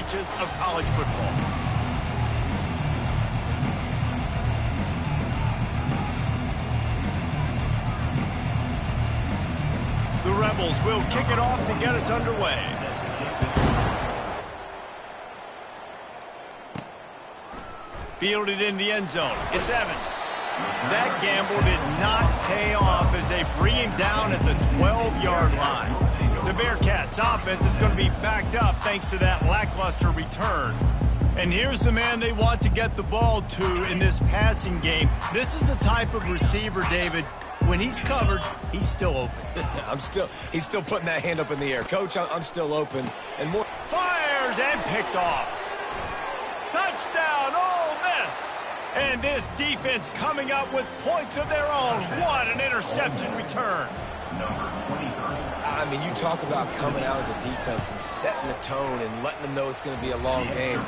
inches of college football. The Rebels will kick it off to get us underway. Fielded in the end zone. It's Evans. That gamble did not pay off as they bring him down at the 12-yard line. The Bearcats' offense is going to be backed up thanks to that lackluster return. And here's the man they want to get the ball to in this passing game. This is the type of receiver, David, when he's covered, he's still open. He's still putting that hand up in the air. Coach, I'm still open. And more. Fires and picked off. Touchdown, Ole Miss. And this defense coming up with points of their own. What an interception return. I mean, you talk about coming out of the defense and setting the tone and letting them know it's going to be a long game.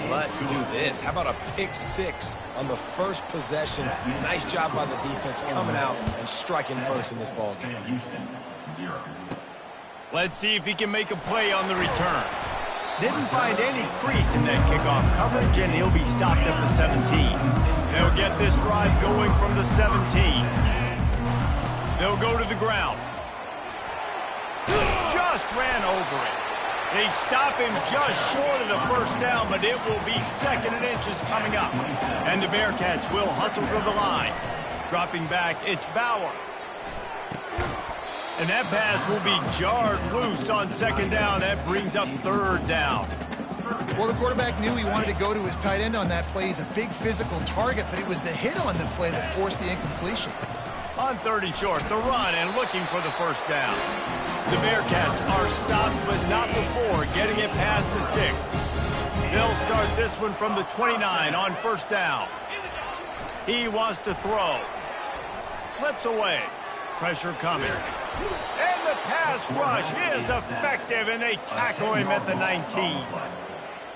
Let's do this. How about a pick six on the first possession? Nice job by the defense coming out and striking first in this ball game. Let's see if he can make a play on the return. Didn't find any crease in that kickoff coverage, and he'll be stopped at the 17. They'll get this drive going from the 17. They'll go to the ground. Just ran over it. They stop him just short of the first down, but it will be 2nd and inches coming up. And the Bearcats will hustle to the line. Dropping back, it's Bauer. And that pass will be jarred loose on 2nd down. That brings up 3rd down. Well, the quarterback knew he wanted to go to his tight end on that play. He's a big physical target, but it was the hit on the play that forced the incompletion. On 3rd and short, the run and looking for the first down. The Bearcats are stopped, but not before getting it past the sticks. They'll start this one from the 29 on 1st down. He wants to throw. Slips away. Pressure coming. And the pass rush is effective, and they tackle him at the 19.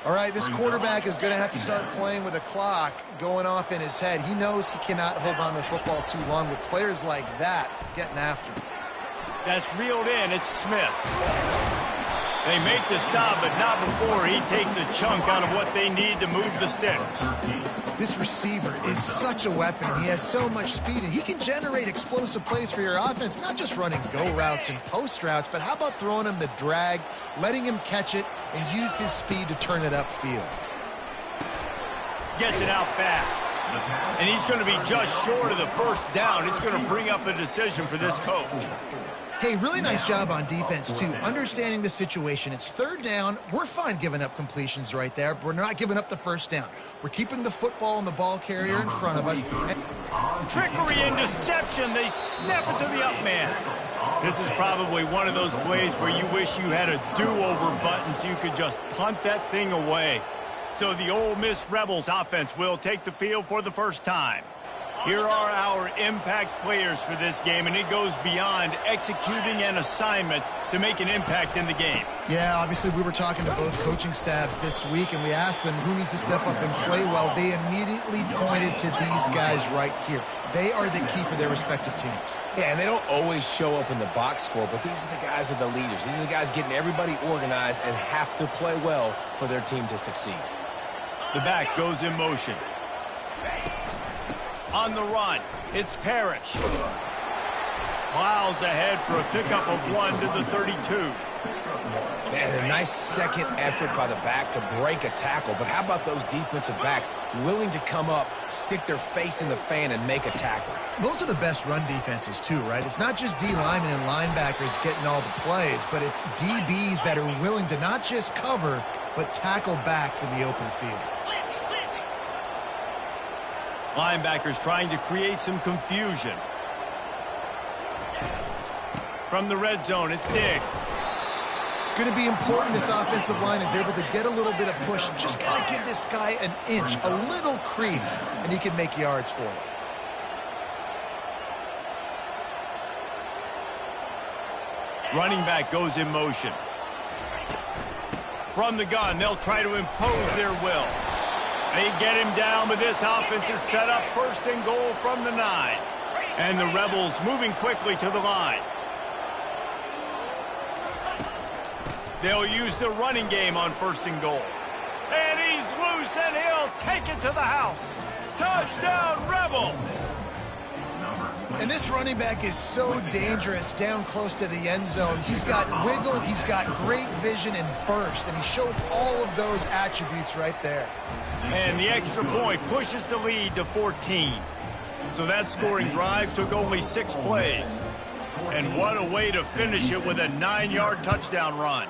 All right, this quarterback is going to have to start playing with a clock going off in his head. He knows he cannot hold on to the football too long with players like that getting after him. That's reeled in. It's Smith. They make the stop, but not before he takes a chunk out of what they need to move the sticks. This receiver is such a weapon. He has so much speed, and he can generate explosive plays for your offense, not just running go routes and post routes, but how about throwing him the drag, letting him catch it, and use his speed to turn it upfield. Gets it out fast. And he's going to be just short of the first down. It's going to bring up a decision for this coach. Hey, really nice job on defense, too. Understanding the situation. It's 3rd down. We're fine giving up completions right there, but we're not giving up the first down. We're keeping the football and the ball carrier in front of us. Trickery and deception. They snap it to the up man. This is probably one of those plays where you wish you had a do-over button so you could just punt that thing away. So the Ole Miss Rebels offense will take the field for the first time. Here are our impact players for this game, and it goes beyond executing an assignment to make an impact in the game. Yeah, obviously we were talking to both coaching staffs this week, and we asked them who needs to step up and play well. They immediately pointed to these guys right here. They are the key for their respective teams. Yeah, and they don't always show up in the box score, but these are the guys that are the leaders. These are the guys getting everybody organized and have to play well for their team to succeed. The back goes in motion. On the run, it's Parrish. Plows ahead for a pickup of 1 to the 32. Man, a nice second effort by the back to break a tackle. But how about those defensive backs willing to come up, stick their face in the fan, and make a tackle? Those are the best run defenses, too, right? It's not just D linemen and linebackers getting all the plays, but it's DBs that are willing to not just cover, but tackle backs in the open field. Linebackers trying to create some confusion. From the red zone, it's Diggs. It's going to be important this offensive line is able to get a little bit of push. Just got to give this guy an inch, a little crease, and he can make yards for it. Running back goes in motion. From the gun, they'll try to impose their will. They get him down, but this offense is set up 1st and goal from the 9. And the Rebels moving quickly to the line. They'll use the running game on 1st and goal. is loose, and he'll take it to the house. Touchdown, Rebels! And this running back is so dangerous down close to the end zone. He's got wiggle, he's got great vision and burst, and he showed all of those attributes right there. And the extra point pushes the lead to 14. So that scoring drive took only 6 plays. And what a way to finish it with a 9-yard touchdown run.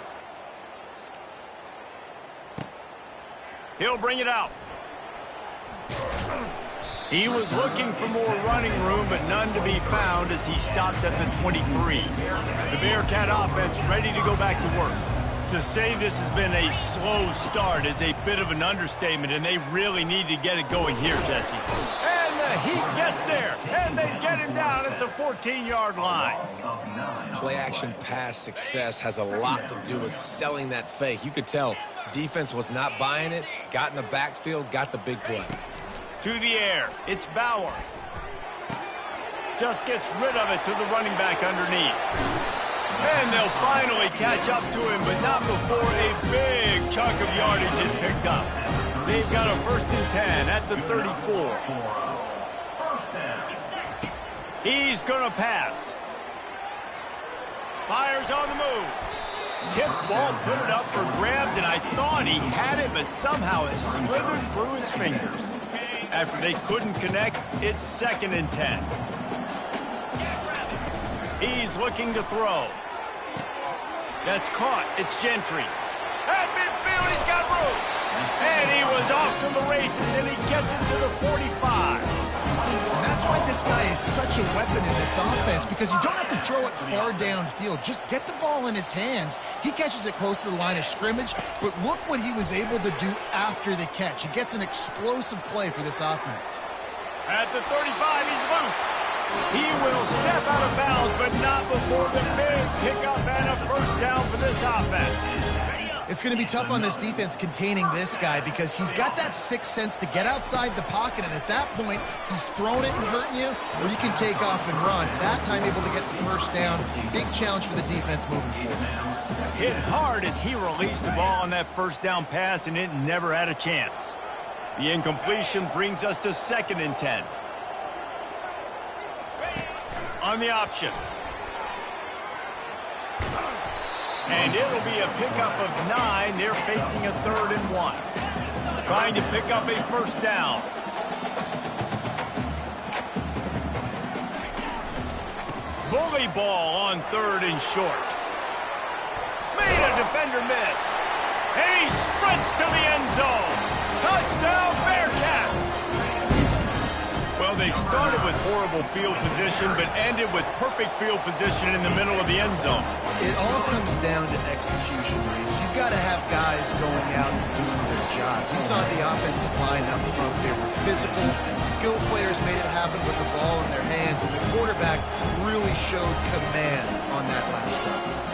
He'll bring it out. He was looking for more running room, but none to be found as he stopped at the 23. The Bearcat offense ready to go back to work. To say this has been a slow start is a bit of an understatement, and they really need to get it going here, Jesse. And the Heat gets there, and they get him down at the 14-yard line. Play-action pass success has a lot to do with selling that fake. You could tell defense was not buying it, got in the backfield, got the big play. To the air, it's Bauer. Just gets rid of it to the running back underneath. And they'll finally catch up to him, but not before a big chunk of yardage is picked up. They've got a 1st and 10 at the 34. He's going to pass. Fires on the move. Tip ball, put it up for grabs, and I thought he had it, but somehow it slithered through his fingers. After they couldn't connect, it's 2nd and 10. He's looking to throw. That's caught. It's Gentry. At midfield, he's got room. And he was off to the races, and he gets it to the 45. And that's why this guy is such a weapon in this offense, because you don't have to throw it far downfield. Just get the ball in his hands. He catches it close to the line of scrimmage, but look what he was able to do after the catch. He gets an explosive play for this offense. At the 35, he's loose. He will step out of bounds, but not before the big pickup and a 1st down for this offense. It's going to be tough on this defense containing this guy because he's got that 6th sense to get outside the pocket, and at that point, he's throwing it and hurting you, or you can take off and run. That time able to get the 1st down. Big challenge for the defense moving forward. Hit hard as he released the ball on that 1st down pass, and it never had a chance. The incompletion brings us to 2nd and 10. On the option. And it'll be a pickup of 9. They're facing a 3rd and 1. Trying to pick up a 1st down. Bully ball on 3rd and short. Made a defender miss. And he sprints to the end zone. Touchdown, Bearcats! Well, they started with horrible field position, but ended with perfect field position in the middle of the end zone. It all comes down to execution, Reese. You've got to have guys going out and doing their jobs. You saw the offensive line up front. They were physical. Skilled players made it happen with the ball in their hands, and the quarterback really showed command on that last run.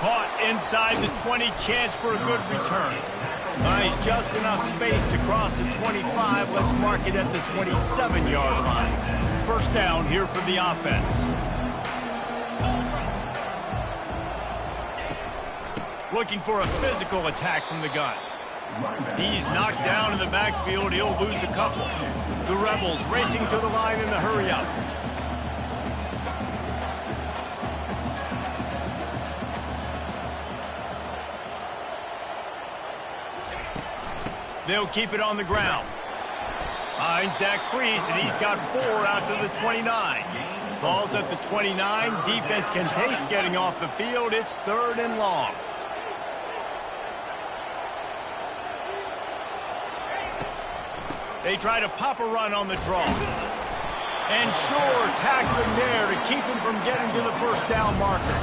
Caught inside the 20, chance for a good return. Nice, just enough space to cross the 25. Let's mark it at the 27-yard line. 1st down here for the offense. Looking for a physical attack from the gun. He's knocked down in the backfield. He'll lose a couple. The Rebels racing to the line in the hurry-up. They'll keep it on the ground. Finds that crease, and he's got 4 out to the 29. Ball's at the 29. Defense can taste getting off the field. It's 3rd and long. They try to pop a run on the draw. And sure, tackling there to keep him from getting to the 1st down marker.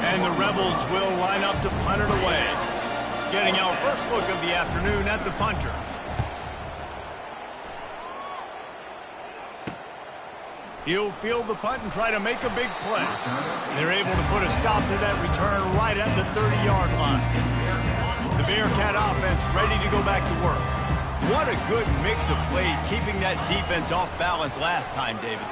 And the Rebels will line up to punt it away. Getting our first look of the afternoon at the punter. He'll field the punt and try to make a big play. They're able to put a stop to that return right at the 30-yard line. The Bearcat offense ready to go back to work. What a good mix of plays, keeping that defense off balance last time, David.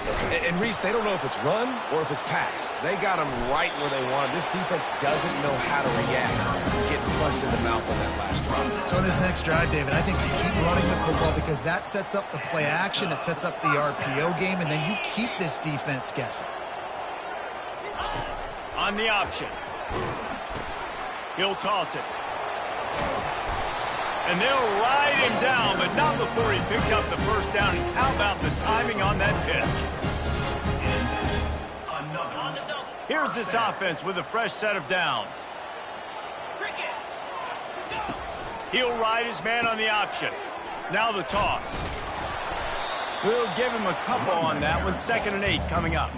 And Reese, they don't know if it's run or if it's pass. They got them right where they want them. This defense doesn't know how to react to getting punched in the mouth on that last drive. So in this next drive, David, I think you keep running the football because that sets up the play action, it sets up the RPO game, and then you keep this defense guessing. On the option. He'll toss it. And they'll ride him down, but not before he picks up the first down. And how about the timing on that pitch? Here's this offense with a fresh set of downs. He'll ride his man on the option. Now the toss. We'll give him a couple on that one. 2nd and 8 coming up.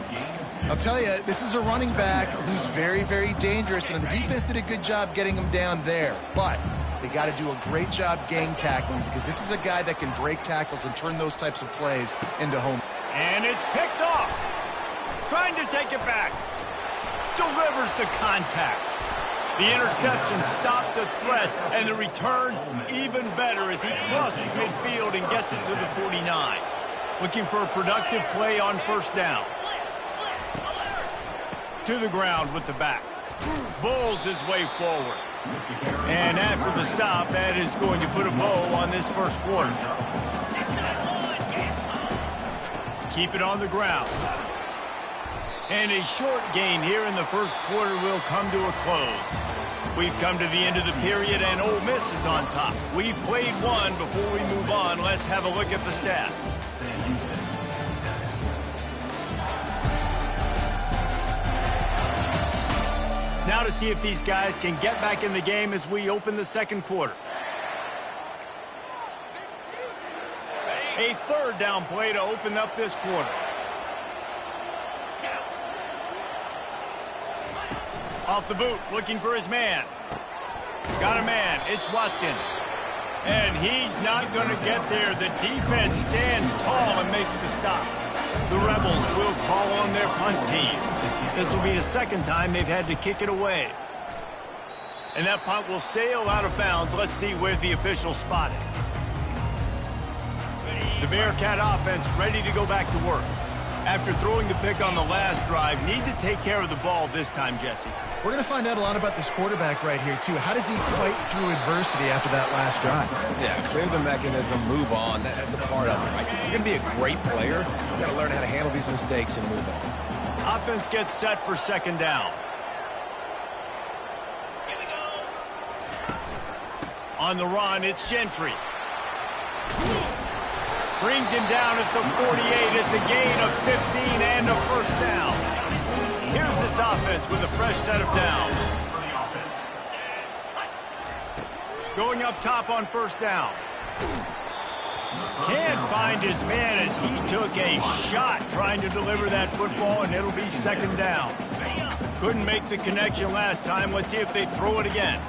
I'll tell you, this is a running back who's very, very dangerous, and the defense did a good job getting him down there. But they got to do a great job gang tackling because this is a guy that can break tackles and turn those types of plays into home. And it's picked off. Trying to take it back. Delivers the contact. The interception stopped the threat, and the return even better as he crosses midfield and gets it to the 49. Looking for a productive play on first down. To the ground with the back. Bulls his way forward. And after the stop, that is going to put a bow on this first quarter. Keep it on the ground. And a short gain here in the first quarter will come to a close. We've come to the end of the period, and Ole Miss is on top. We've played one. Before we move on, let's have a look at the stats. Now to see if these guys can get back in the game as we open the second quarter. A 3rd down play to open up this quarter. Off the boot, looking for his man. Got a man, it's Watkins. And he's not going to get there. The defense stands tall and makes the stop. The Rebels will call on their punt team. This will be the 2nd time they've had to kick it away. And that punt will sail out of bounds. Let's see where the officials spot it. The Bearcat offense ready to go back to work. After throwing the pick on the last drive, need to take care of the ball this time, Jesse. We're going to find out a lot about this quarterback right here, too. How does he fight through adversity after that last drive? Yeah, clear the mechanism, move on. That's a part of it, right? If you're going to be a great player, you got to learn how to handle these mistakes and move on. Offense gets set for 2nd down. On the run, it's Gentry. Brings him down at the 48. It's a gain of 15 and a first down. Here's this offense with a fresh set of downs. Going up top on first down. Can't find his man as he took a shot trying to deliver that football, and it'll be 2nd down. Couldn't make the connection last time. Let's see if they throw it again.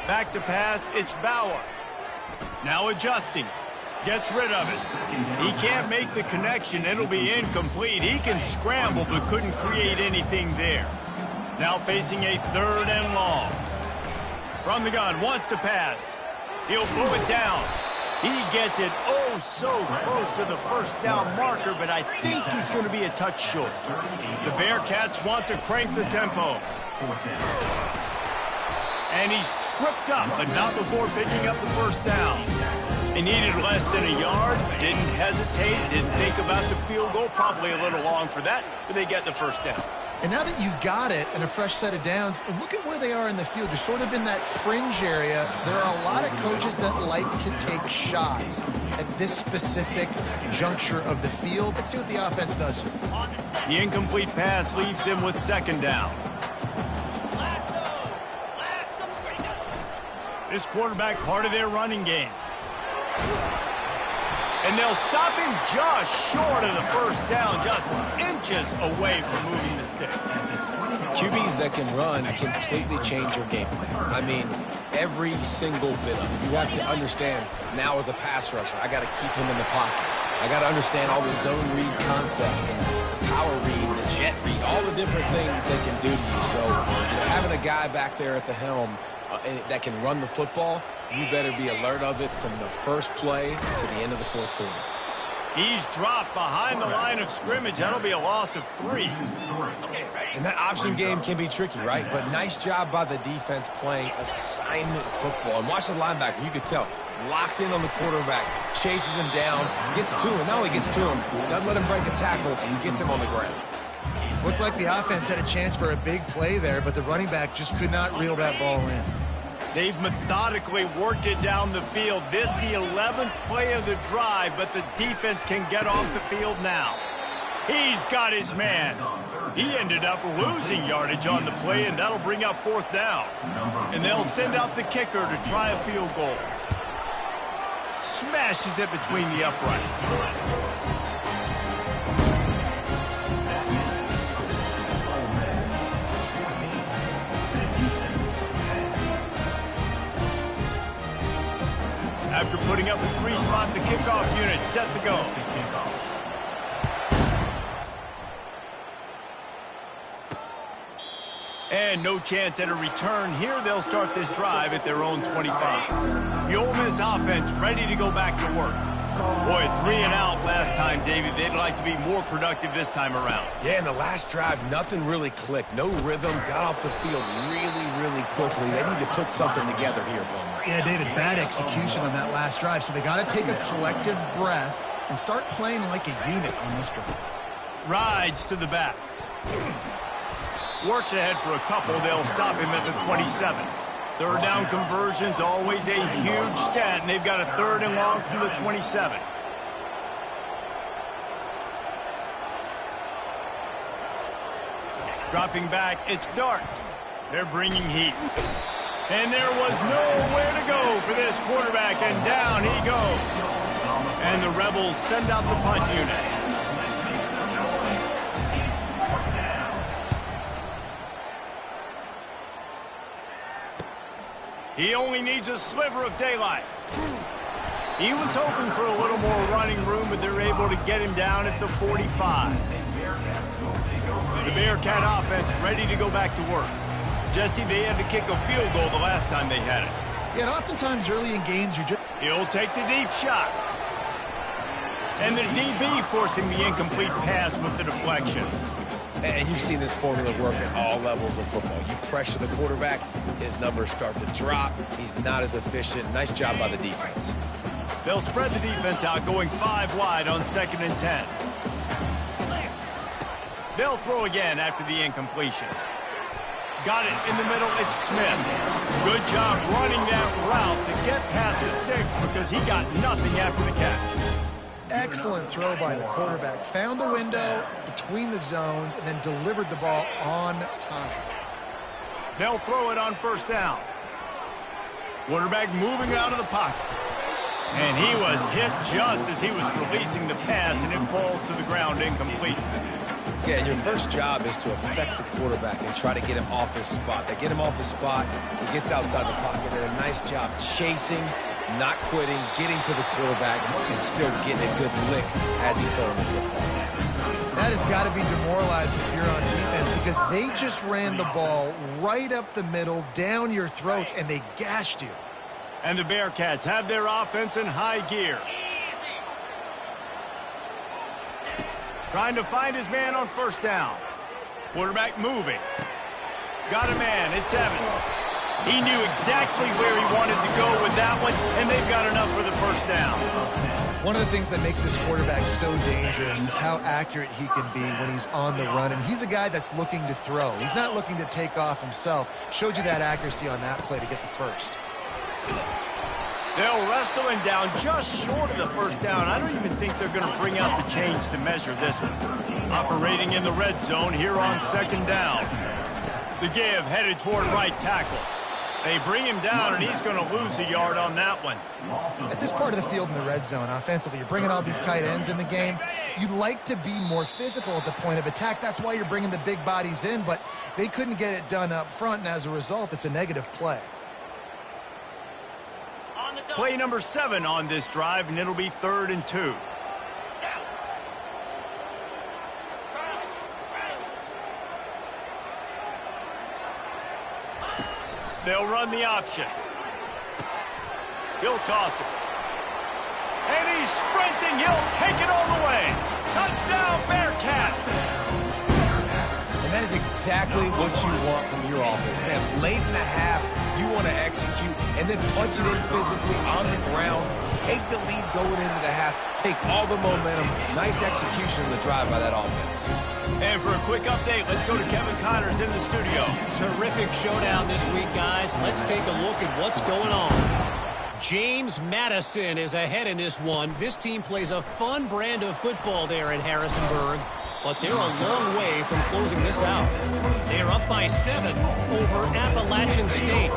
Back to pass, it's Bauer. Now adjusting. Gets rid of it. He can't make the connection. It'll be incomplete. He can scramble, but couldn't create anything there. Now facing a 3rd and long. From the gun, wants to pass. He'll pull it down. He gets it oh so close to the first down marker, but I think he's going to be a touch short. The Bearcats want to crank the tempo. And he's tripped up, but not before picking up the first down. He needed less than a yard, didn't hesitate, didn't think about the field goal, probably a little long for that, but they get the first down. And now that you've got it and a fresh set of downs, look at where they are in the field. You're sort of in that fringe area. There are a lot of coaches that like to take shots at this specific juncture of the field. Let's see what the offense does. The incomplete pass leaves him with 2nd down. This quarterback part of their running game. And they'll stop him just short of the first down, just inches away from moving the sticks. QBs that can run completely change your game plan. I mean, every single bit of it. You have to understand, now as a pass rusher, I got to keep him in the pocket. I got to understand all the zone read concepts and the power read, the jet read, all the different things they can do to you. So having a guy back there at the helm that can run the football, you better be alert of it from the first play to the end of the fourth quarter. He's dropped behind the line of scrimmage. That'll be a loss of 3. And that option game can be tricky, right? But nice job by the defense playing assignment football. And watch the linebacker. You could tell. Locked in on the quarterback. Chases him down. Gets to him. Not only gets to him, doesn't let him break a tackle. Gets him on the ground. Looked like the offense had a chance for a big play there, but the running back just could not reel that ball in. They've methodically worked it down the field. This the 11th play of the drive, but the defense can get off the field now. He's got his man. He ended up losing yardage on the play, and that'll bring up 4th down. And they'll send out the kicker to try a field goal. Smashes it between the uprights. After putting up a 3-spot, the kickoff unit set to go. And no chance at a return. Here they'll start this drive at their own 25. The Ole Miss offense ready to go back to work. Boy, 3 and out last time, David. They'd like to be more productive this time around. Yeah, in the last drive, nothing really clicked. No rhythm. Got off the field really quickly. They need to put something together here, Bowman. Yeah, David, bad execution on that last drive. So they got to take a collective breath and start playing like a unit on this drive. Rides to the back. Works ahead for a couple. They'll stop him at the 27. 3rd down conversions, always a huge stat, and they've got a 3rd and long from the 27. Dropping back, it's dark. They're bringing heat. And there was nowhere to go for this quarterback, and down he goes. And the Rebels send out the punt unit. He only needs a sliver of daylight. He was hoping for a little more running room, but they're able to get him down at the 45. The Bearcat offense ready to go back to work. Jesse, they had to kick a field goal the last time they had it. Yeah, and oftentimes early in games, you're just... He'll take the deep shot. And the DB forcing the incomplete pass with the deflection. And you've seen this formula work at all levels of football. You pressure the quarterback, his numbers start to drop. He's not as efficient. Nice job by the defense. They'll spread the defense out, going 5 wide on 2nd and 10. They'll throw again after the incompletion. Got it in the middle. It's Smith. Good job running that route to get past the sticks because he got nothing after the catch. Excellent throw by the quarterback. Found the window between the zones and then delivered the ball on time. They'll throw it on 1st down. Quarterback moving out of the pocket. And he was hit just as he was releasing the pass, and it falls to the ground incomplete. Yeah, and your first job is to affect the quarterback and try to get him off his spot. They get him off his spot, he gets outside the pocket, and a nice job chasing, not quitting, getting to the quarterback, and still getting a good lick as he's throwing the football. That has got to be demoralizing if you're on defense because they just ran the ball right up the middle, down your throats, and they gashed you. And the Bearcats have their offense in high gear. Trying to find his man on 1st down. Quarterback moving. Got a man. It's Evans. He knew exactly where he wanted to go with that one, and they've got enough for the 1st down. One of the things that makes this quarterback so dangerous is how accurate he can be when he's on the run. And he's a guy that's looking to throw. He's not looking to take off himself. Showed you that accuracy on that play to get the 1st. They'll wrestle him down just short of the 1st down. I don't even think they're going to bring out the chains to measure this one. Operating in the red zone here on 2nd down. The give headed toward right tackle. They bring him down, and he's going to lose a yard on that one. At this part of the field in the red zone, offensively, you're bringing all these tight ends in the game. You'd like to be more physical at the point of attack. That's why you're bringing the big bodies in, but they couldn't get it done up front, and as a result, it's a negative play. Play number 7 on this drive, and it'll be 3rd and 2. They'll run the option. He'll toss it. And he's sprinting. He'll take it all the way. Touchdown, Bearcats! And that is exactly what you want from your offense, man. Late in the half, you want to execute and then punch it in physically on the ground. Take the lead going into the half. Take all the momentum. Nice execution of the drive by that offense. And for a quick update, let's go to Kevin Connors in the studio. Terrific showdown this week, guys. Let's take a look at what's going on. James Madison is ahead in this one. This team plays a fun brand of football there in Harrisonburg, but they're a long way from closing this out. They're up by 7 over Appalachian State.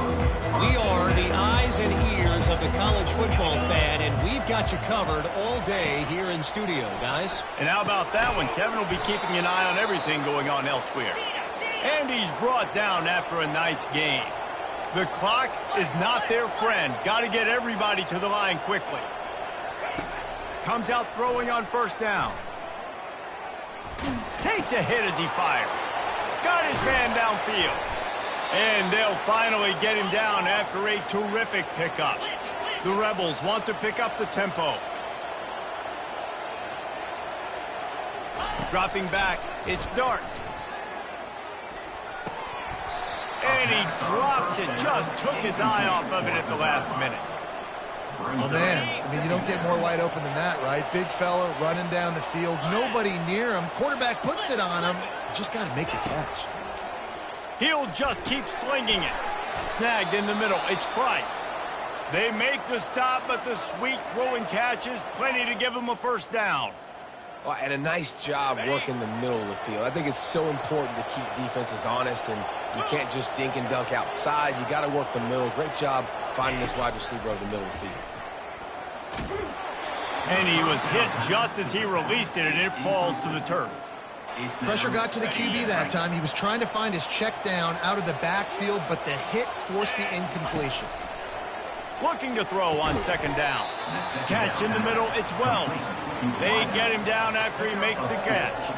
We are the eyes and ears of the college football fan, and we've got you covered all day here in studio, guys. And how about that one? Kevin will be keeping an eye on everything going on elsewhere. And he's brought down after a nice game. The clock is not their friend. Got to get everybody to the line quickly. Comes out throwing on first down. Takes a hit as he fires. Got his man downfield. And they'll finally get him down after a terrific pickup. The Rebels want to pick up the tempo. Dropping back, it's Dart. And he drops it. Just took his eye off of it at the last minute. Oh, man. I mean, you don't get more wide open than that, right? Big fella running down the field. Nobody near him. Quarterback puts it on him. Just got to make the catch. He'll just keep slinging it. Snagged in the middle. It's Price. They make the stop, but the sweet throwing catch is plenty to give him a first down. Well, and a nice job working the middle of the field. I think it's so important to keep defenses honest, and you can't just dink and dunk outside. You got to work the middle. Great job finding this wide receiver over the middle of the field. And he was hit just as he released it, and it falls to the turf. Pressure got to the QB that time. He was trying to find his check down out of the backfield, but the hit forced the incompletion. Looking to throw on second down. Catch in the middle, it's Wells. They get him down after he makes the catch.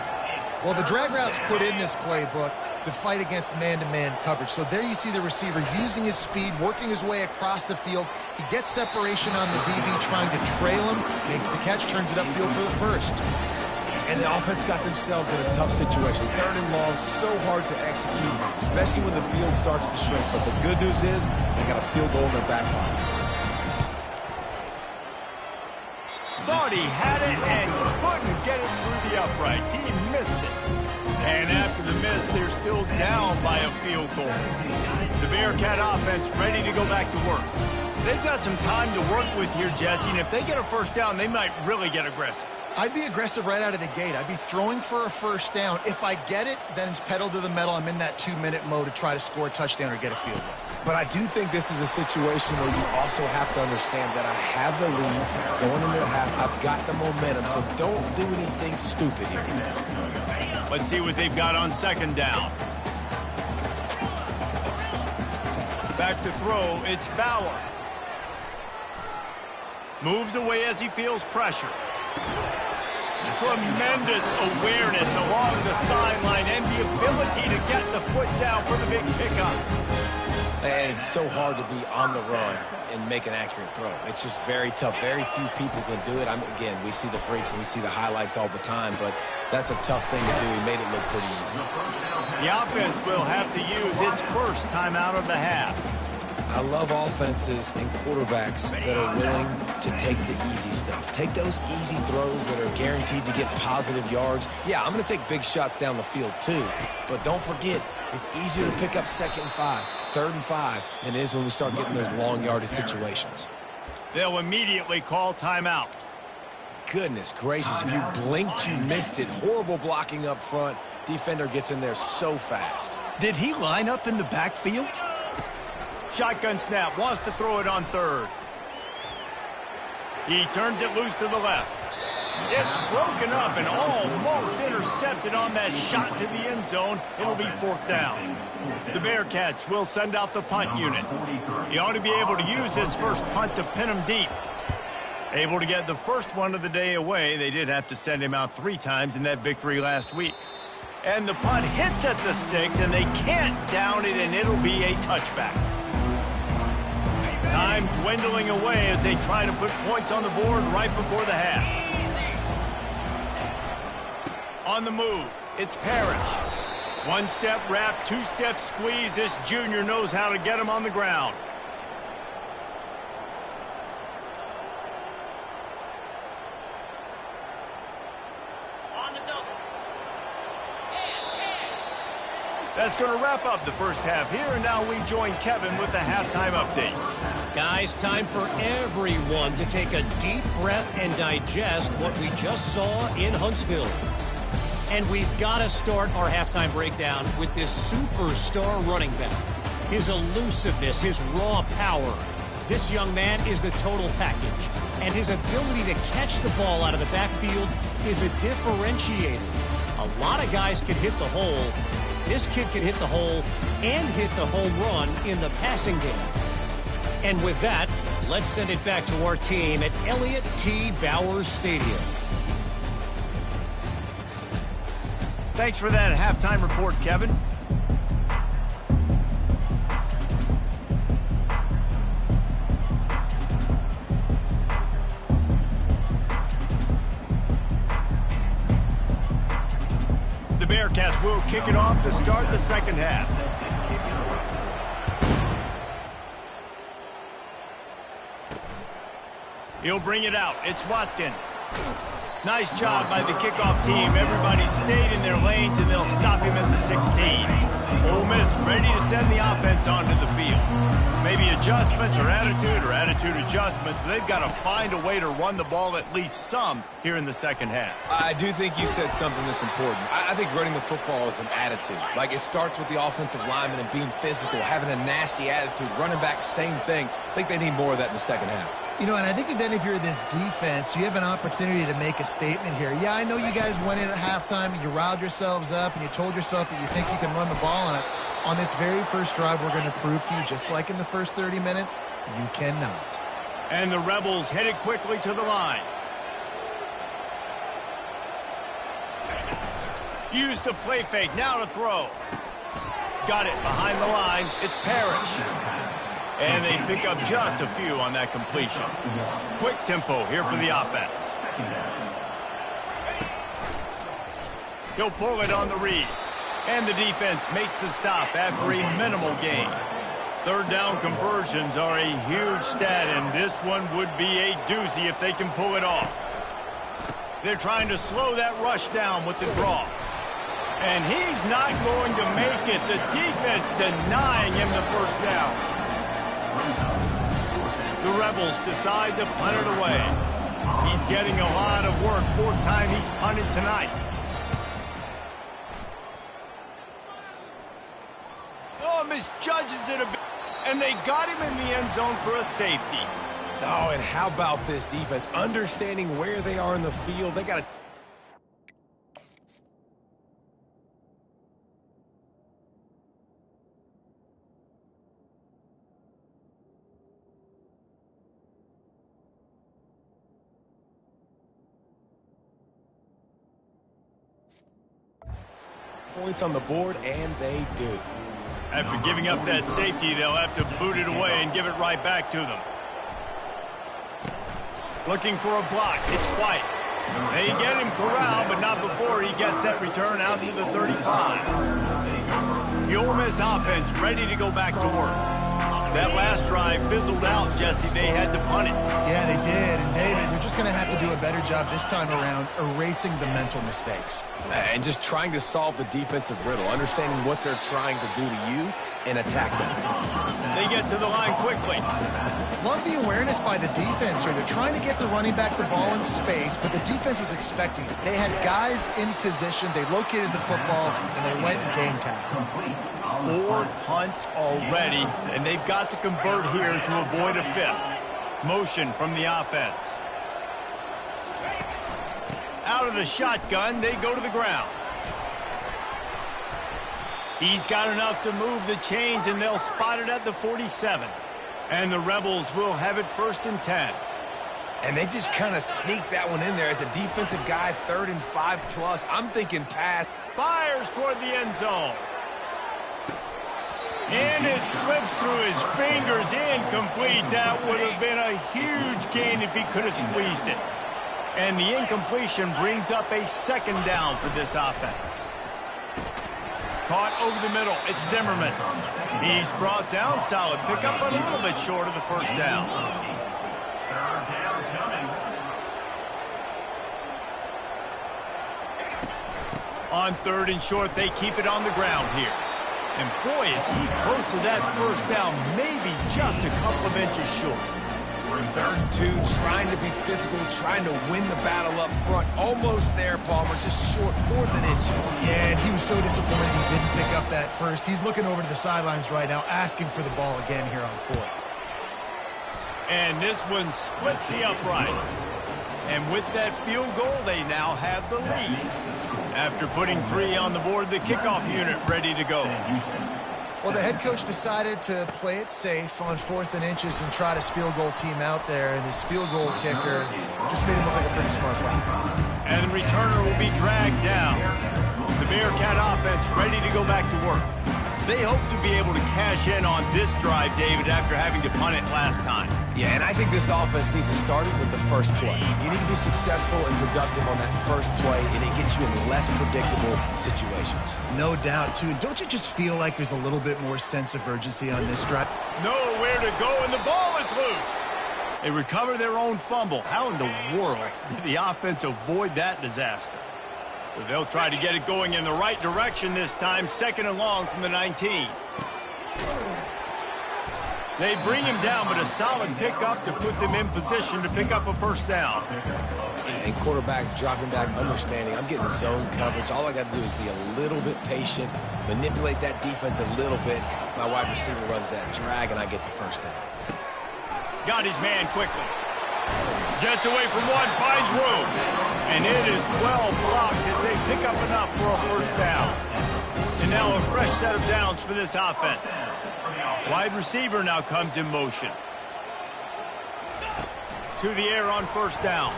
Well, the drag routes put in this playbook to fight against man-to-man coverage. So there you see the receiver using his speed, working his way across the field. He gets separation on the DB, trying to trail him, makes the catch, turns it upfield for the first. And the offense got themselves in a tough situation. 3rd and long, so hard to execute, especially when the field starts to shrink. But the good news is they got a field goal in their back pocket. Thought he had it and couldn't get it through the uprights. He missed it. And after the miss, they're still down by a field goal. The Bearcat offense ready to go back to work. They've got some time to work with here, Jesse, and if they get a first down, they might really get aggressive. I'd be aggressive right out of the gate. I'd be throwing for a first down. If I get it, then it's pedal to the metal. I'm in that 2-minute mode to try to score a touchdown or get a field goal. But I do think this is a situation where you also have to understand that I have the lead going into the half. I've got the momentum, so don't do anything stupid here. Let's see what they've got on second down. Back to throw, it's Bauer. Moves away as he feels pressure. Tremendous awareness along the sideline and the ability to get the foot down for the big pickup. And it's so hard to be on the run and make an accurate throw. It's just very tough. Very few people can do it. Again, we see the freaks and we see the highlights all the time, but that's a tough thing to do. He made it look pretty easy. The offense will have to use its first time out of the half. I love offenses and quarterbacks that are willing to take the easy stuff. Take those easy throws that are guaranteed to get positive yards. Yeah, I'm going to take big shots down the field too, but don't forget, it's easier to pick up 2nd and 5, 3rd and 5 than it is when we start getting those long yardage situations. They'll immediately call timeout. Goodness gracious, if you blinked, you missed it. Horrible blocking up front. Defender gets in there so fast. Did he line up in the backfield? Shotgun snap, wants to throw it on 3rd. He turns it loose to the left. It's broken up and almost intercepted on that shot to the end zone. It'll be 4th down. The Bearcats will send out the punt unit. He ought to be able to use his first punt to pin him deep. Able to get the first one of the day away. They did have to send him out 3 times in that victory last week. And the punt hits at the 6, and they can't down it, and it'll be a touchback. Time dwindling away as they try to put points on the board right before the half. On the move, it's Parrish. One-step wrap, two-step squeeze. This junior knows how to get him on the ground. That's going to wrap up the first half here, and now we join Kevin with the halftime update. Guys, time for everyone to take a deep breath and digest what we just saw in Huntsville. And we've got to start our halftime breakdown with this superstar running back. His elusiveness, his raw power. This young man is the total package. And his ability to catch the ball out of the backfield is a differentiator. A lot of guys can hit the hole. This kid can hit the hole and hit the home run in the passing game. And with that, let's send it back to our team at Elliott T. Bowers Stadium. Thanks for that halftime report, Kevin. The Bearcats will kick it off to start the second half. He'll bring it out. It's Watkins. Nice job by the kickoff team. Everybody stayed in their lanes, and they'll stop him at the 16. Ole Miss ready to send the offense onto the field. Maybe adjustments or attitude adjustments, but they've got to find a way to run the ball at least some here in the second half. I do think you said something that's important. I think running the football is an attitude. Like, it starts with the offensive lineman and being physical, having a nasty attitude. Running back, same thing. I think they need more of that in the second half. You know, and I think then if you're this defense, you have an opportunity to make a statement here. Yeah, I know you guys went in at halftime and you riled yourselves up and you told yourself that you think you can run the ball on us. On this very first drive, we're going to prove to you, just like in the first 30 minutes, you cannot. And the Rebels headed quickly to the line. Use the play fake, now to throw. Got it behind the line, it's Parrish. And they pick up just a few on that completion. Quick tempo here for the offense. He'll pull it on the read. And the defense makes the stop after a minimal gain. Third down conversions are a huge stat, and this one would be a doozy if they can pull it off. They're trying to slow that rush down with the draw. And he's not going to make it. The defense denying him the first down. The Rebels decide to punt it away. He's getting a lot of work. Fourth time he's punted tonight. Oh, misjudges it a bit. And they got him in the end zone for a safety. Oh, and how about this defense? Understanding where they are in the field. They got to... points on the board, and they do. After giving up that safety, they'll have to boot it away and give it right back to them. Looking for a block. It's White. They get him corralled, but not before he gets that return out to the 35. The Ole Miss offense ready to go back to work. That last drive fizzled out, Jesse. They had to punt it. Yeah, they did. And, David, they're just going to have to do a better job this time around erasing the mental mistakes. And just trying to solve the defensive riddle, understanding what they're trying to do to you and attack them. They get to the line quickly. Love the awareness by the defense here. They're trying to get the running back the ball in space, but the defense was expecting it. They had guys in position. They located the football, and they went and game tackle. 4 punts already, and they've got to convert here to avoid a fifth. Motion from the offense. Out of the shotgun, they go to the ground. He's got enough to move the chains, and they'll spot it at the 47. And the Rebels will have it 1st and 10. And they just kind of sneak that one in there as a defensive guy, 3rd and 5+. I'm thinking pass. Fires toward the end zone. And it slips through his fingers, incomplete. That would have been a huge gain if he could have squeezed it. And the incompletion brings up a second down for this offense. Caught over the middle. It's Zimmerman. He's brought down. Solid pickup, but a little bit short of the first down. On third and short, they keep it on the ground here. And boy, is he close to that first down, maybe just a couple of inches short. Third and 2, trying to be physical, trying to win the battle up front. Almost there, Palmer, just short, 4th and inches. Yeah, and he was so disappointed he didn't pick up that first. He's looking over to the sidelines right now, asking for the ball again here on 4th. And this one splits the uprights. And with that field goal, they now have the lead. After putting 3 on the board, the kickoff unit ready to go. Well, the head coach decided to play it safe on 4th and inches and trot his field goal team out there, and his field goal kicker just made him look like a pretty smart guy. And the returner will be dragged down. The Bearcat offense ready to go back to work. They hope to be able to cash in on this drive, David, after having to punt it last time. Yeah, and I think this offense needs to start it with the first play. You need to be successful and productive on that first play, and it gets you in less predictable situations. No doubt, too. Don't you just feel like there's a little bit more sense of urgency on this drive? Nowhere to go, and the ball is loose. They recover their own fumble. How in the world did the offense avoid that disaster? So they'll try to get it going in the right direction this time, 2nd and long from the 19. They bring him down, but a solid pickup to put them in position to pick up a first down. And quarterback dropping back, understanding, I'm getting zone coverage. All I got to do is be a little bit patient, manipulate that defense a little bit. My wide receiver runs that drag, and I get the first down. Got his man quickly. Gets away from one, finds room. And it is well blocked as they pick up enough for a first down. And now a fresh set of downs for this offense. Wide receiver now comes in motion. To the air on first down.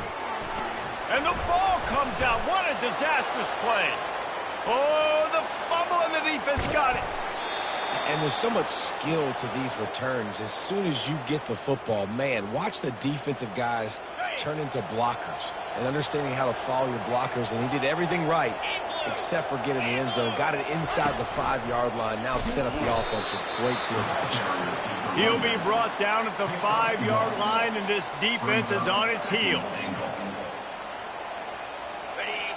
And the ball comes out. What a disastrous play. Oh, the fumble and the defense got it. And there's so much skill to these returns. As soon as you get the football, man, watch the defensive guys turn into blockers and understanding how to follow your blockers. And he did everything right except for getting the end zone. Got it inside the 5-yard line. Now set up the offense for great field position. He'll be brought down at the 5-yard line, and this defense is on its heels.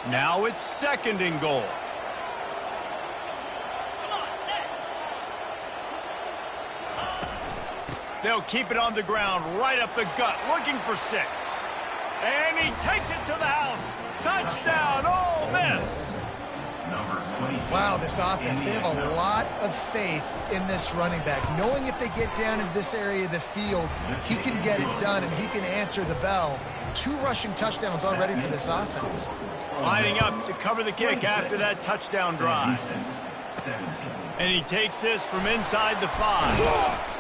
Now it's 2nd and goal. They'll keep it on the ground, right up the gut, looking for 6. And he takes it to the house. Touchdown, Ole Miss. Wow, this offense, they have a lot of faith in this running back, knowing if they get down in this area of the field, he can get it done and he can answer the bell. 2 rushing touchdowns already for this offense. Lining up to cover the kick after that touchdown drive. And he takes this from inside the 5.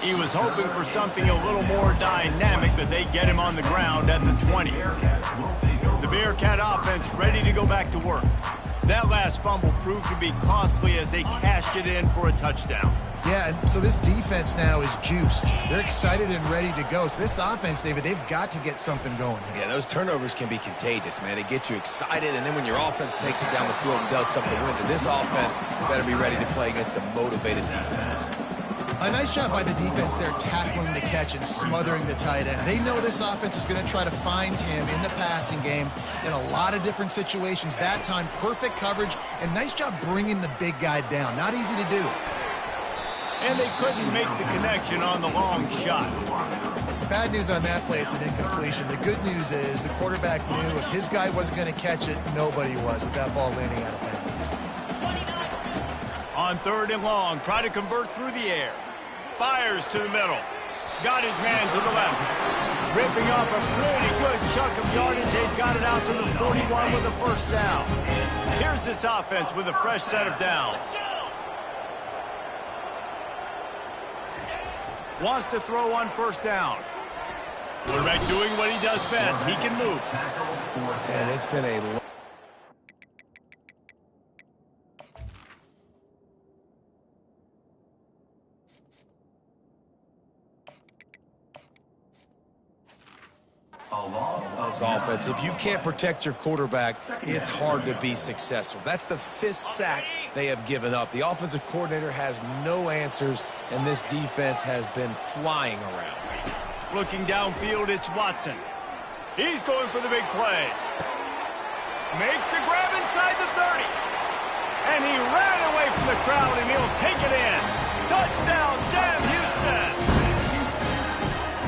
He was hoping for something a little more dynamic, but they get him on the ground at the 20. The Bearcat offense ready to go back to work. That last fumble proved to be costly as they cashed it in for a touchdown. Yeah, and so this defense now is juiced. They're excited and ready to go. So this offense, David, they've got to get something going here. Yeah, those turnovers can be contagious, man. They get you excited, and then when your offense takes it down the field and does something with it, this offense better be ready to play against a motivated defense. A nice job by the defense there tackling the catch and smothering the tight end. They know this offense is going to try to find him in the passing game in a lot of different situations. That time, perfect coverage, and nice job bringing the big guy down. Not easy to do. And they couldn't make the connection on the long shot. Bad news on that play, it's an incompletion. The good news is the quarterback knew if his guy wasn't going to catch it, nobody was with that ball landing out of bounds. On 3rd and long, try to convert through the air. Fires to the middle. Got his man to the left. Ripping off a pretty good chunk of yardage. They've got it out to the 41 with a first down. Here's this offense with a fresh set of downs. Wants to throw on first down. Quarterback doing what he does best. He can move. And it's been a... relentless offense. If you can't protect your quarterback, it's hard to be successful. That's the 5th sack they have given up. The offensive coordinator has no answers, and this defense has been flying around. Looking downfield, it's Watson. He's going for the big play. Makes the grab inside the 30. And he ran away from the crowd, and he'll take it in. Touchdown, Sam Houston.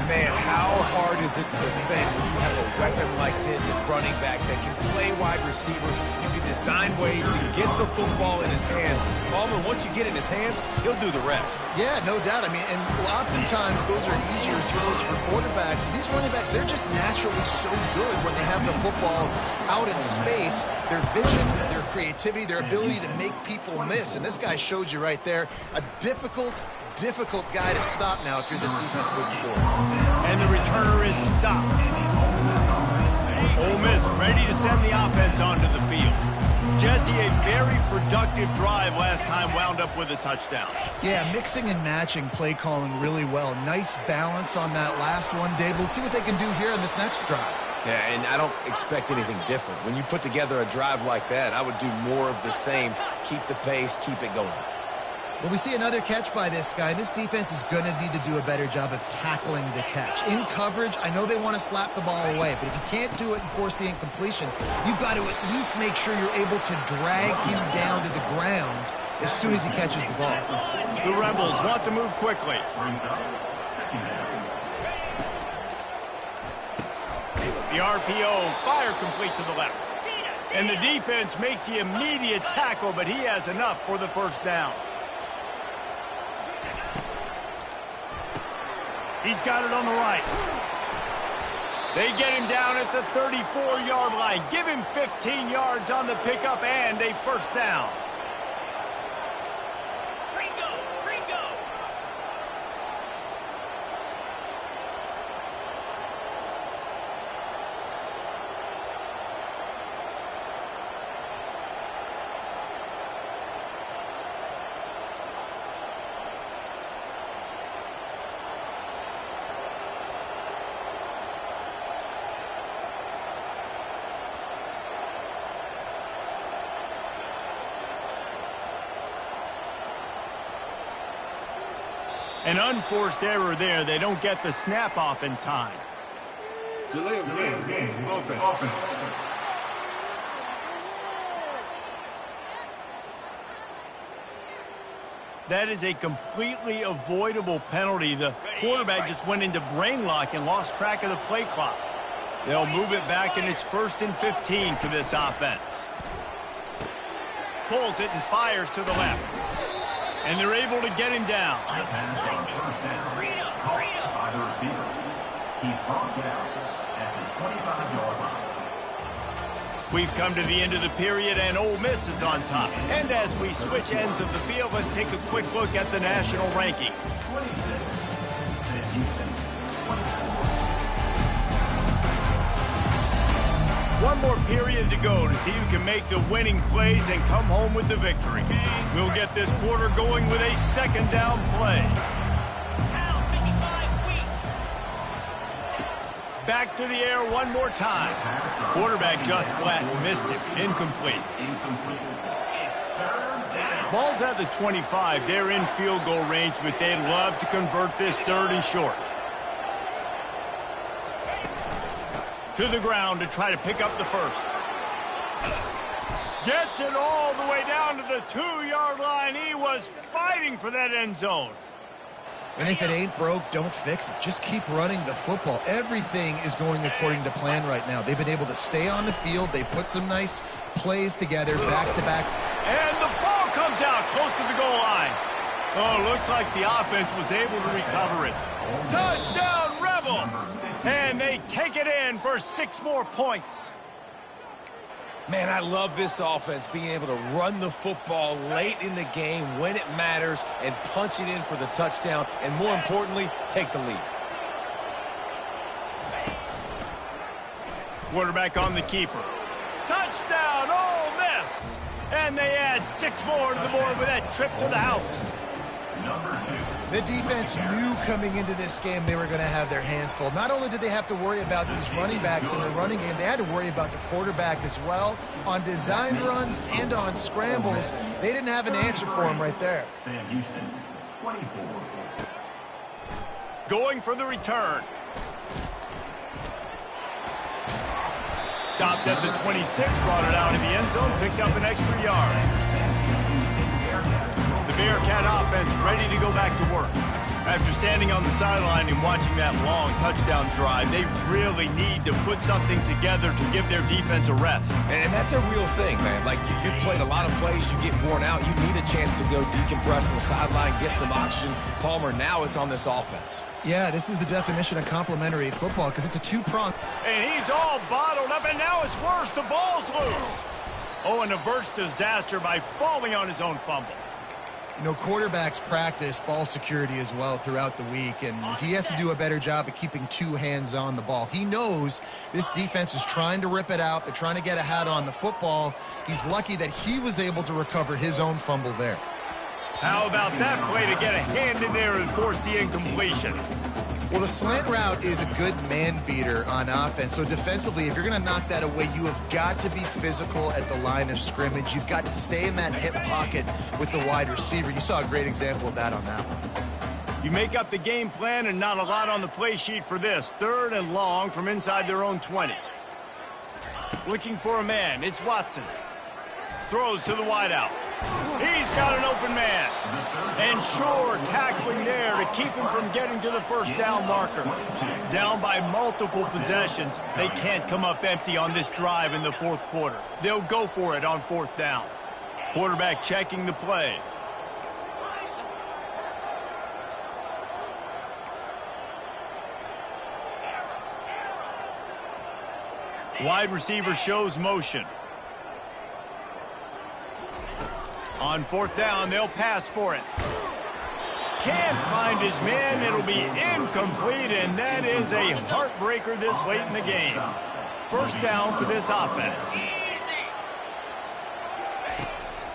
Man, how hard is it to defend when you have a weapon like this at running back that can play wide receiver? You can design ways to get the football in his hand. Palmer, once you get it in his hands, he'll do the rest. Yeah, no doubt. I mean, and oftentimes those are easier throws for quarterbacks. These running backs, they're just naturally so good when they have the football out in space. Their vision, their creativity, their ability to make people miss. And this guy showed you right there a difficult guy to stop now if you're this defense moving forward. And the returner is stopped. Ole Miss ready to send the offense onto the field. Jesse, a very productive drive last time wound up with a touchdown. Yeah, mixing and matching play calling really well. Nice balance on that last one, Dave. Let's see what they can do here on this next drive. Yeah, and I don't expect anything different. When you put together a drive like that, I would do more of the same. Keep the pace, keep it going. Well, we see another catch by this guy. This defense is going to need to do a better job of tackling the catch. In coverage, I know they want to slap the ball away, but if you can't do it and force the incompletion, you've got to at least make sure you're able to drag him down to the ground as soon as he catches the ball. The Rebels want to move quickly. The RPO, fire complete to the left. And the defense makes the immediate tackle, but he has enough for the first down. He's got it on the right. They get him down at the 34-yard line. Give him 15 yards on the pickup and a first down. An unforced error there. They don't get the snap off in time. Delay of game. Offense. That is a completely avoidable penalty. The quarterback just went into brain lock and lost track of the play clock. They'll move it back, and it's 1st and 15 for this offense. Pulls it and fires to the left. And they're able to get him down. We've come to the end of the period, and Ole Miss is on top. And as we switch ends of the field, let's take a quick look at the national rankings. One more period to go to see who can make the winning plays and come home with the victory. We'll get this quarter going with a second down play. Back to the air one more time. Quarterback just flat missed it. Incomplete. Ball's at the 25. They're in field goal range, but they'd love to convert this 3rd and short. To the ground to try to pick up the first. Gets it all the way down to the 2-yard line. He was fighting for that end zone. And if it ain't broke, don't fix it. Just keep running the football. Everything is going according to plan right now. They've been able to stay on the field. They've put some nice plays together, back-to-back. And the ball comes out close to the goal line. Oh, looks like the offense was able to recover it. Touchdown, Rebels! And they take it in for 6 more points. Man, I love this offense, being able to run the football late in the game when it matters and punch it in for the touchdown, and more importantly, take the lead. Quarterback on the keeper. Touchdown, Ole Miss! And they add 6 more to the board with that trip to the house. Number 2. The defense knew coming into this game they were going to have their hands full. Not only did they have to worry about these running backs in the running game, they had to worry about the quarterback as well. On designed runs and on scrambles, they didn't have an answer for him right there. Going for the return. Stopped at the 26, brought it out in the end zone, picked up an extra yard. The Bearcat offense ready to go back to work. After standing on the sideline and watching that long touchdown drive, they really need to put something together to give their defense a rest. And that's a real thing, man. Like, you played a lot of plays, you get worn out, you need a chance to go decompress on the sideline, get some oxygen. Palmer, now it's on this offense. Yeah, this is the definition of complementary football because it's a two-prong. And he's all bottled up, and now it's worse. The ball's loose. Oh, and averts disaster by falling on his own fumble. You know, quarterbacks practice ball security as well throughout the week, and he has to do a better job of keeping two hands on the ball. He knows this defense is trying to rip it out. They're trying to get a hat on the football. He's lucky that he was able to recover his own fumble there. How about that play to get a hand in there and force the incompletion? Well, the slant route is a good man beater on offense. So defensively, if you're going to knock that away, you have got to be physical at the line of scrimmage. You've got to stay in that hip pocket with the wide receiver. You saw a great example of that on that one. You make up the game plan and not a lot on the play sheet for this. 3rd and long from inside their own 20. Looking for a man. It's Watson. Throws to the wideout. He's got an open man. And sure, tackling there to keep him from getting to the first down marker. Down by multiple possessions, they can't come up empty on this drive in the 4th quarter. They'll go for it on 4th down. Quarterback checking the play. Wide receiver shows motion. On 4th down, they'll pass for it. Can't find his man. It'll be incomplete, and that is a heartbreaker this late in the game. 1st down for this offense.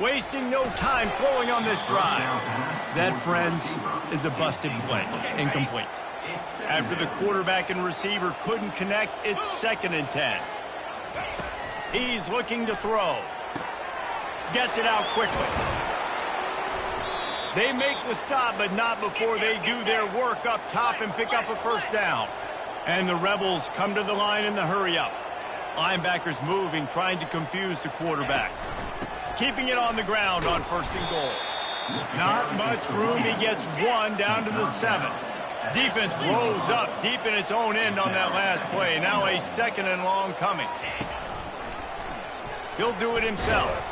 Wasting no time throwing on this drive. That, friends, is a busted play. Incomplete. After the quarterback and receiver couldn't connect, it's 2nd and 10. He's looking to throw. Gets it out quickly. They make the stop, but not before they do their work up top and pick up a 1st down. And the Rebels come to the line in the hurry-up. Linebackers moving, trying to confuse the quarterback. Keeping it on the ground on 1st and goal. Not much room. He gets 1 down to the 7. Defense rolls up deep in its own end on that last play. Now a 2nd and long coming. He'll do it himself.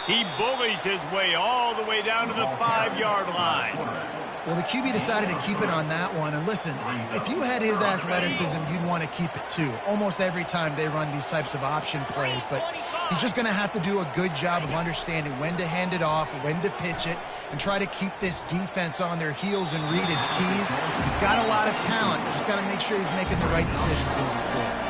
He bullies his way all the way down to the 5-yard line. Well, the QB decided to keep it on that one. And listen, if you had his athleticism, you'd want to keep it too. Almost every time they run these types of option plays. But he's just going to have to do a good job of understanding when to hand it off, when to pitch it, and try to keep this defense on their heels and read his keys. He's got a lot of talent. Just got to make sure he's making the right decisions moving forward.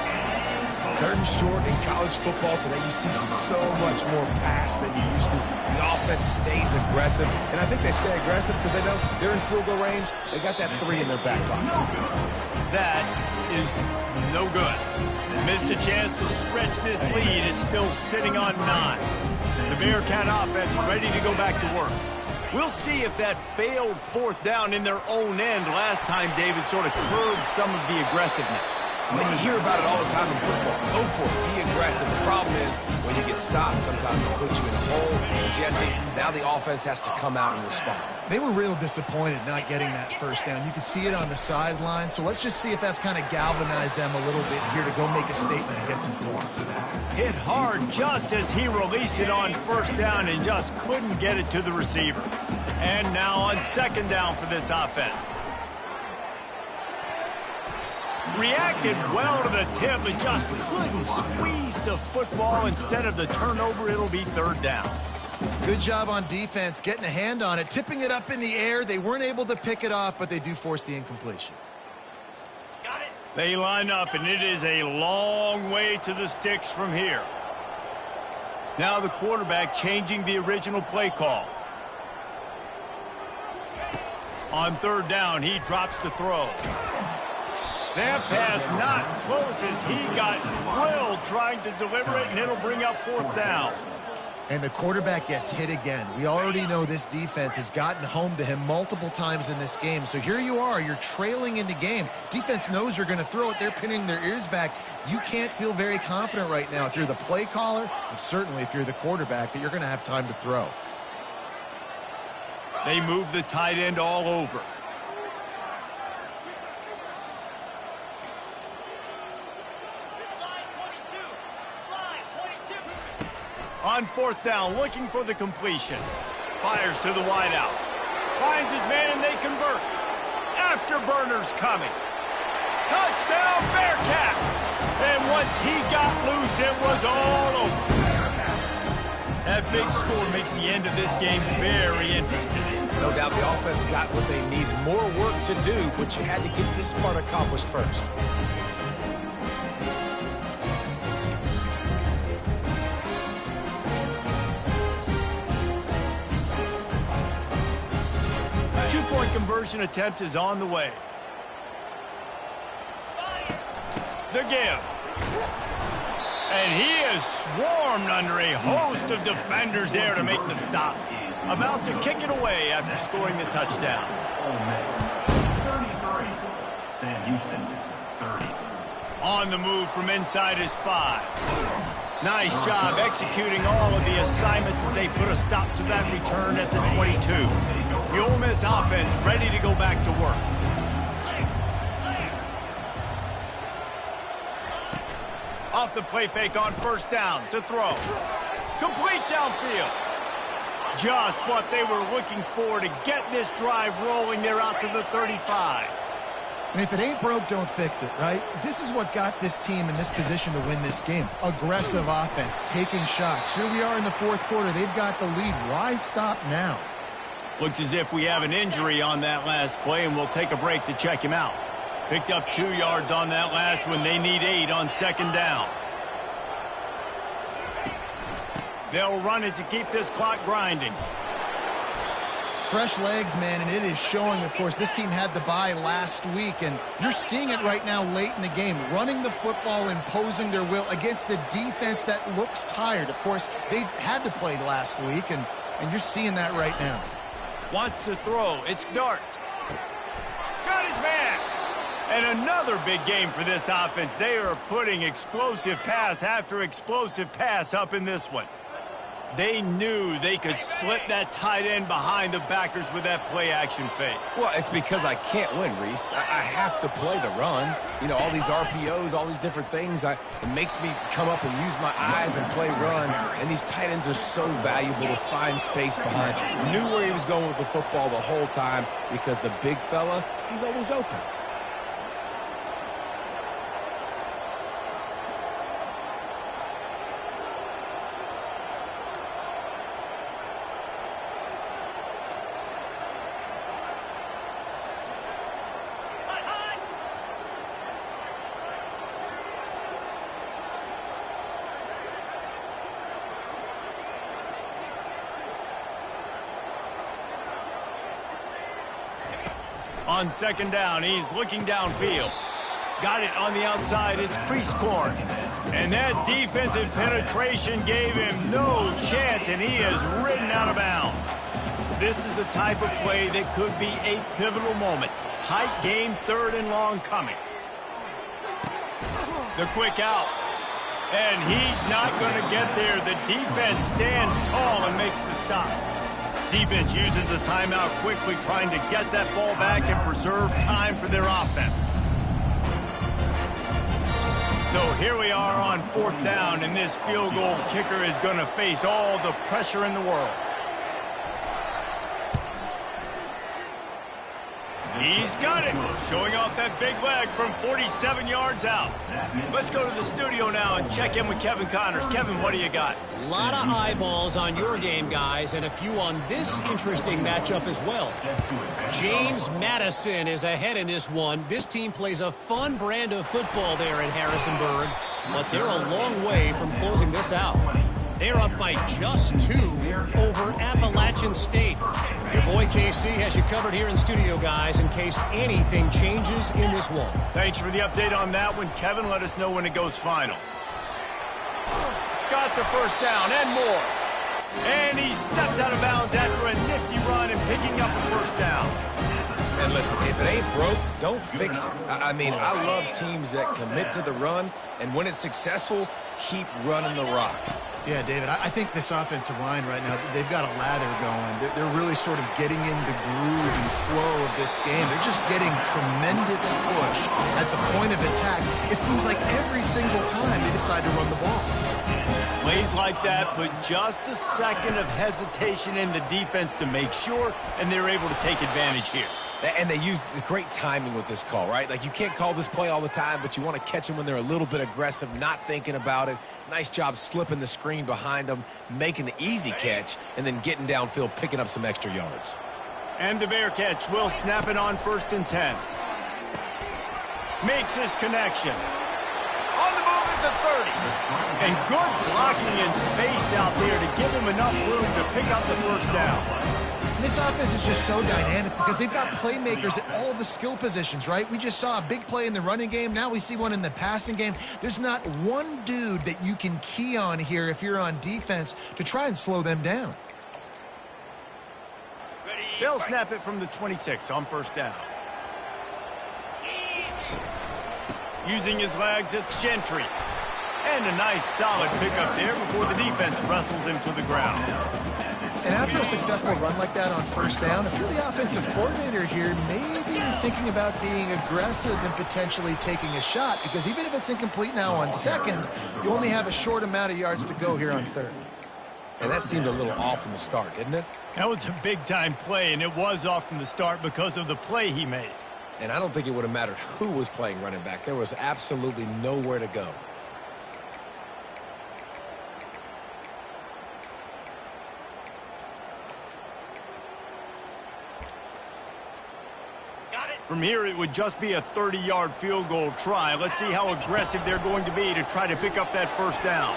3rd and short in college football today, you see so much more pass than you used to. The offense stays aggressive, and I think they stay aggressive because they know they're in field goal range. They got that 3 in their back pocket. That is no good. Missed a chance to stretch this lead. It's still sitting on 9. The Bearcat offense ready to go back to work. We'll see if that failed 4th down in their own end last time, David, sort of curbed some of the aggressiveness. When you hear about it all the time in football, go for it, be aggressive. The problem is when you get stopped, sometimes it puts you in a hole. And Jesse, now the offense has to come out and respond. They were real disappointed not getting that 1st down. You could see it on the sideline. So let's just see if that's kind of galvanized them a little bit here to go make a statement and get some points. Hit hard just as he released it on 1st down and just couldn't get it to the receiver. And now on 2nd down for this offense. Reacted well to the tip, but just couldn't squeeze the football. Instead of the turnover, it'll be 3rd down. Good job on defense, getting a hand on it, tipping it up in the air. They weren't able to pick it off, but they do force the incompletion. Got it. They line up, and it is a long way to the sticks from here. Now the quarterback changing the original play call. On third down, he drops to throw. That pass not close as he got drilled trying to deliver it, and it'll bring up fourth down. And the quarterback gets hit again. We already know this defense has gotten home to him multiple times in this game. So here you are, you're trailing in the game. Defense knows you're going to throw it. They're pinning their ears back. You can't feel very confident right now if you're the play caller, and certainly if you're the quarterback, that you're going to have time to throw. They move the tight end all over. On fourth down, looking for the completion. Fires to the wideout. Finds his man, and they convert. Afterburners coming. Touchdown, Bearcats! And once he got loose, it was all over. That big score makes the end of this game very interesting. No doubt the offense got what they need. More work to do, but you had to get this part accomplished first. Two-point conversion attempt is on the way. The give. And he is swarmed under a host of defenders there to make the stop. About to kick it away after scoring the touchdown. On the move from inside his 5. Nice job executing all of the assignments as they put a stop to that return at the 22. The Ole Miss offense ready to go back to work. Off the play fake on first down to throw. Complete downfield. Just what they were looking for to get this drive rolling. They're out to the 35. And if it ain't broke, don't fix it, right? This is what got this team in this position to win this game. Aggressive offense, taking shots. Here we are in the fourth quarter. They've got the lead. Why stop now? Looks as if we have an injury on that last play, and we'll take a break to check him out. Picked up 2 yards on that last one. They need 8 on second down. They'll run it to keep this clock grinding. Fresh legs, man, and it is showing, of course. This team had the bye last week, and you're seeing it right now late in the game. Running the football, imposing their will against the defense that looks tired. Of course, they had to play last week, and you're seeing that right now. Wants to throw. It's Dart. Got his man. And another big game for this offense. They are putting explosive pass after explosive pass up in this one. They knew they could slip that tight end behind the backers with that play-action fake. Well, it's because I can't win, Reese. I have to play the run. You know, all these RPOs, all these different things. It makes me come up and use my eyes and play run. And these tight ends are so valuable to find space behind. Knew where he was going with the football the whole time because the big fella, he's always open. On second down, he's looking downfield. Got it on the outside. It's Priestcorn. And that defensive penetration gave him no chance, and he is ridden out of bounds. This is the type of play that could be a pivotal moment. Tight game, third and long coming. The quick out. And he's not going to get there. The defense stands tall and makes the stop. Defense uses a timeout quickly, trying to get that ball back and preserve time for their offense. So here we are on fourth down, and this field goal kicker is going to face all the pressure in the world. He's got it, showing off that big leg from 47 yards out. Let's go to the studio now and check in with Kevin Connors. Kevin, what do you got? A lot of eyeballs on your game, guys, and a few on this interesting matchup as well. James Madison is ahead in this one. This team plays a fun brand of football there in Harrisonburg, but they're a long way from closing this out. They're up by just 2 over Appalachian State. Your boy KC has you covered here in studio, guys, in case anything changes in this one. Thanks for the update on that one, Kevin. Let us know when it goes final. Got the first down and more. And he steps out of bounds after a nifty run and picking up the first down. And listen, if it ain't broke, don't fix it. I mean, I love teams that commit to the run, and when it's successful, keep running the rock. Yeah, David, I think this offensive line right now, they've got a lather going. They're really sort of getting in the groove and flow of this game. They're just getting tremendous push at the point of attack. It seems like every single time they decide to run the ball. Plays like that, but just a second of hesitation in the defense to make sure, and they're able to take advantage here. And they use great timing with this call, right? Like, you can't call this play all the time, but you want to catch them when they're a little bit aggressive, not thinking about it. Nice job slipping the screen behind them, making the easy catch, and then getting downfield, picking up some extra yards. And the Bearcats will snap it on 1st and 10. Makes his connection. On the move at the 30. And good blocking in space out there to give him enough room to pick up the first down. This offense is just so dynamic because they've got playmakers at all the skill positions, right? We just saw a big play in the running game. Now we see one in the passing game. There's not one dude that you can key on here if you're on defense to try and slow them down. They'll snap it from the 26 on 1st down. Using his legs, it's Gentry. And a nice solid pickup there before the defense wrestles him to the ground. And after a successful run like that on 1st down, if you're the offensive coordinator here, maybe you're thinking about being aggressive and potentially taking a shot, because even if it's incomplete now on 2nd, you only have a short amount of yards to go here on 3rd. And that seemed a little off from the start, didn't it? That was a big-time play, and it was off from the start because of the play he made. And I don't think it would have mattered who was playing running back. There was absolutely nowhere to go. From here, it would just be a 30-yard field goal try. Let's see how aggressive they're going to be to try to pick up that 1st down.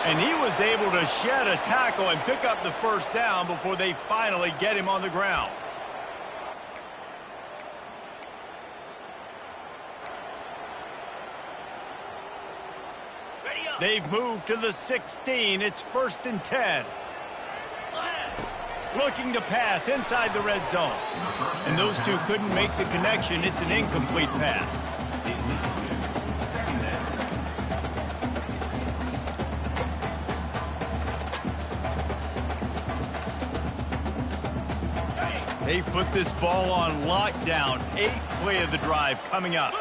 And he was able to shed a tackle and pick up the 1st down before they finally get him on the ground. They've moved to the 16. It's 1st and 10. Looking to pass inside the red zone. And those two couldn't make the connection. It's an incomplete pass. They put this ball on lockdown. 8th play of the drive coming up.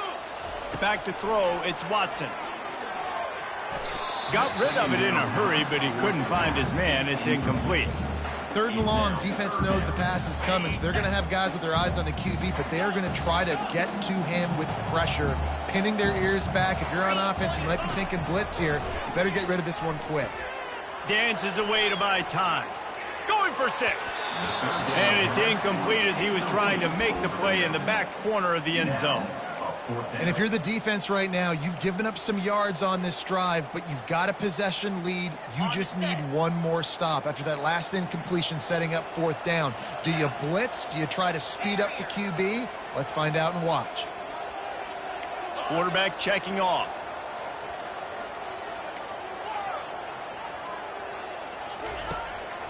Back to throw, it's Watson. Got rid of it in a hurry, but he couldn't find his man. It's incomplete. 3rd and long, defense knows the pass is coming, so they're going to have guys with their eyes on the QB, but they are going to try to get to him with pressure, pinning their ears back. If you're on offense, you might be thinking blitz here. You better get rid of this one quick. Dances away to buy time. Going for 6. And it's incomplete as he was trying to make the play in the back corner of the end zone. And if you're the defense right now, you've given up some yards on this drive, but you've got a possession lead. You just need one more stop after that last incompletion setting up 4th down. Do you blitz? Do you try to speed up the QB? Let's find out and watch. Quarterback checking off.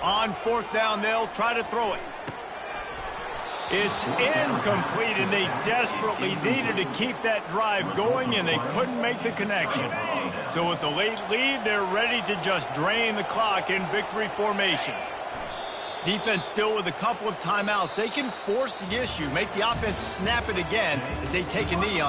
On 4th down, they'll try to throw it. It's incomplete, and they desperately needed to keep that drive going, and they couldn't make the connection. So with the late lead, they're ready to just drain the clock in victory formation. Defense still with a couple of timeouts. They can force the issue, make the offense snap it again as they take a knee on